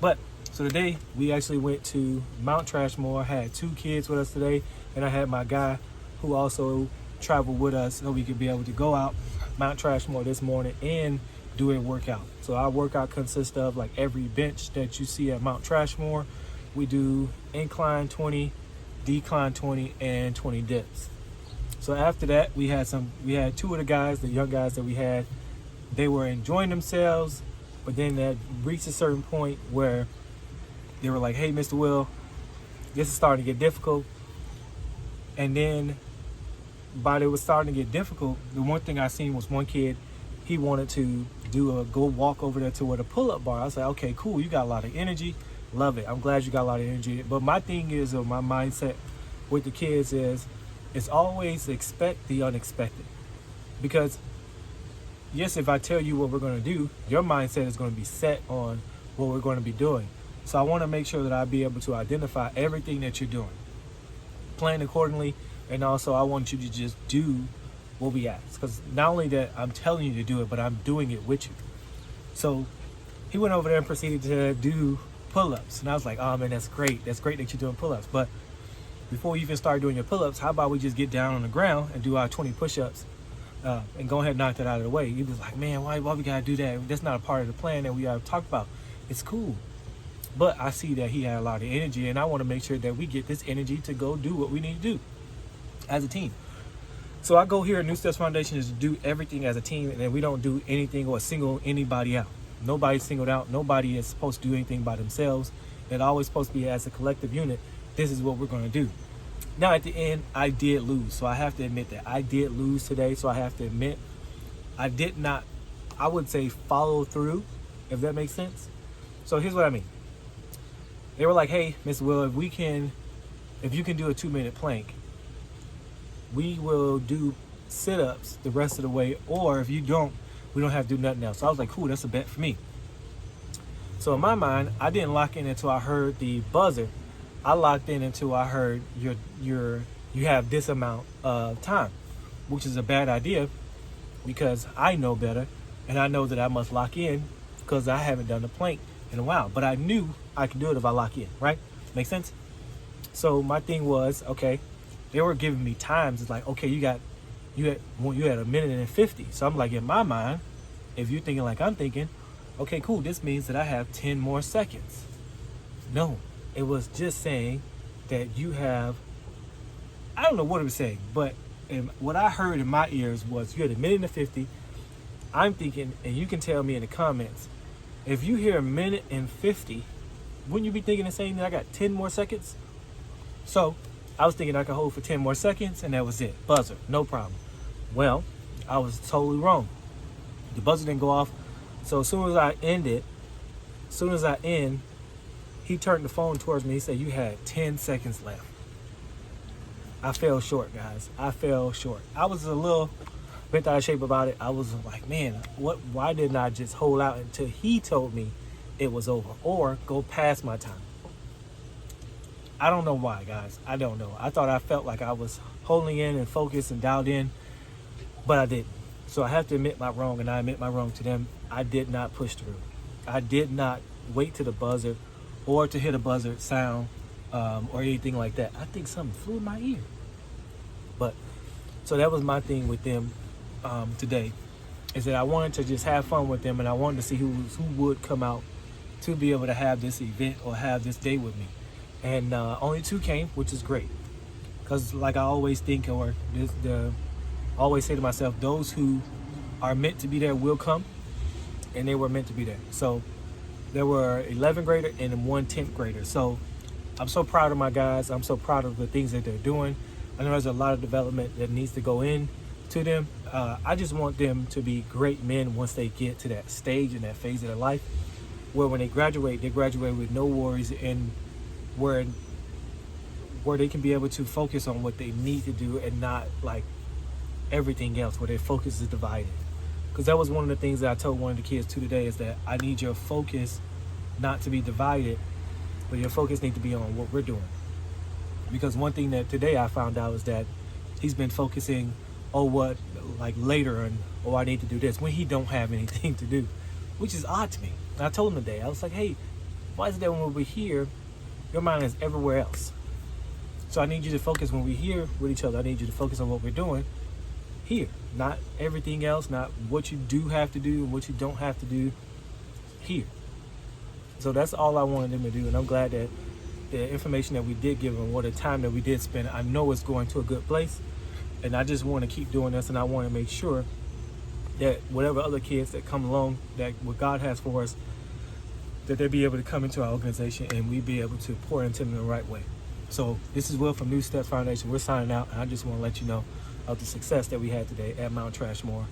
But so today we actually went to Mount Trashmore. I had 2 kids with us today, and I had my guy who also traveled with us so we could be able to go out Mount Trashmore this morning and do a workout. So our workout consists of like every bench that you see at Mount Trashmore. We do incline 20, decline 20, and 20 dips. So after that, we had 2 of the guys, the young guys that we had, they were enjoying themselves, but then that reached a certain point where they were like, hey, Mr. Will, this is starting to get difficult. And then while it was starting to get difficult, the one thing I seen was one kid, he wanted to go walk over there to where the pull-up bar. I was like, okay, cool, you got a lot of energy. Love it. I'm glad you got a lot of energy. But my thing is, my mindset with the kids is, it's always expect the unexpected. Because yes, if I tell you what we're going to do, your mindset is going to be set on what we're going to be doing. So I want to make sure that I be able to identify everything that you're doing, plan accordingly, and also I want you to just do what we ask. Because not only that I'm telling you to do it, but I'm doing it with you. So he went over there and proceeded to do pull-ups, and I was like, oh man, that's great. That's great that you're doing pull-ups. But before you even start doing your pull-ups, how about we just get down on the ground and do our 20 push-ups and go ahead and knock that out of the way. He was like, man, why we gotta do that? That's not a part of the plan that we have talked about. It's cool. But I see that he had a lot of energy, and I want to make sure that we get this energy to go do what we need to do as a team. So I go here at New Steps Foundation is to do everything as a team, and then we don't do anything or single anybody out. Nobody's singled out. Nobody is supposed to do anything by themselves. It's always supposed to be as a collective unit. This is what we're going to do. Now, at the end, I did lose. So I have to admit that I did lose today. So I have to admit I did not, I would say, follow through, if that makes sense. So here's what I mean. They were like, hey, Mr. Will, if you can do a 2-minute plank, we will do sit-ups the rest of the way. Or if you don't, we don't have to do nothing else. So I was like, cool, that's a bet for me. So in my mind, I didn't lock in until I heard the buzzer. I locked in until I heard you have this amount of time, which is a bad idea because I know better, and I know that I must lock in because I haven't done the plank in a while. But I knew I could do it if I lock in, right? Make sense? So my thing was, okay, they were giving me times. It's like, okay, you had 1:50. So I'm like, in my mind, if you're thinking like I'm thinking, okay, cool, this means that I have 10 more seconds. No, it was just saying that you have, I don't know what it was saying, but what I heard in my ears was you had 1:50. I'm thinking, and you can tell me in the comments, if you hear 1:50, wouldn't you be thinking the same thing? I got 10 more seconds? So I was thinking I could hold for 10 more seconds, and that was it. Buzzer, no problem. Well, I was totally wrong. The buzzer didn't go off. So as soon as I end, he turned the phone towards me. He said, you had 10 seconds left. I fell short, guys. I fell short. I was a little bent out of shape about it. I was like, man, why didn't I just hold out until he told me it was over or go past my time? I don't know why, guys. I don't know. I felt like I was holding in and focused and dialed in, but I didn't. So I have to admit my wrong, and I admit my wrong to them. I did not push through. I did not wait to the buzzer or to hear the buzzer sound or anything like that. I think something flew in my ear. But so that was my thing with them today, is that I wanted to just have fun with them, and I wanted to see who would come out to be able to have this event or have this day with me. And only 2 came, which is great. Because like I always think, I always say to myself, those who are meant to be there will come, and they were meant to be there. So there were 11th grader and 1 10th grader. So I'm so proud of my guys. I'm so proud of the things that they're doing. I know there's a lot of development that needs to go in to them. I just want them to be great men once they get to that stage and that phase of their life where when they graduate with no worries, and where they can be able to focus on what they need to do and not like everything else, where their focus is divided. Because that was one of the things that I told one of the kids too today, is that I need your focus not to be divided, but your focus needs to be on what we're doing. Because one thing that today I found out is that he's been focusing on what like later, and I need to do this when he don't have anything to do, which is odd to me. And I told him today, I was like, hey, Why is it that when we're here, your mind is everywhere else? So I need you to focus when we're here with each other. I need you to focus on what we're doing here, not everything else, not what you do have to do and what you don't have to do here. So that's all I wanted them to do, and I'm glad that the information that we did give them, what the time that we did spend, I know it's going to a good place, and I just want to keep doing this, and I want to make sure that whatever other kids that come along, that what God has for us, that they'll be able to come into our organization and we be able to pour into them the right way. So this is Will from New Steps Foundation. We're signing out, and I just want to let you know of the success that we had today at Mount Trashmore.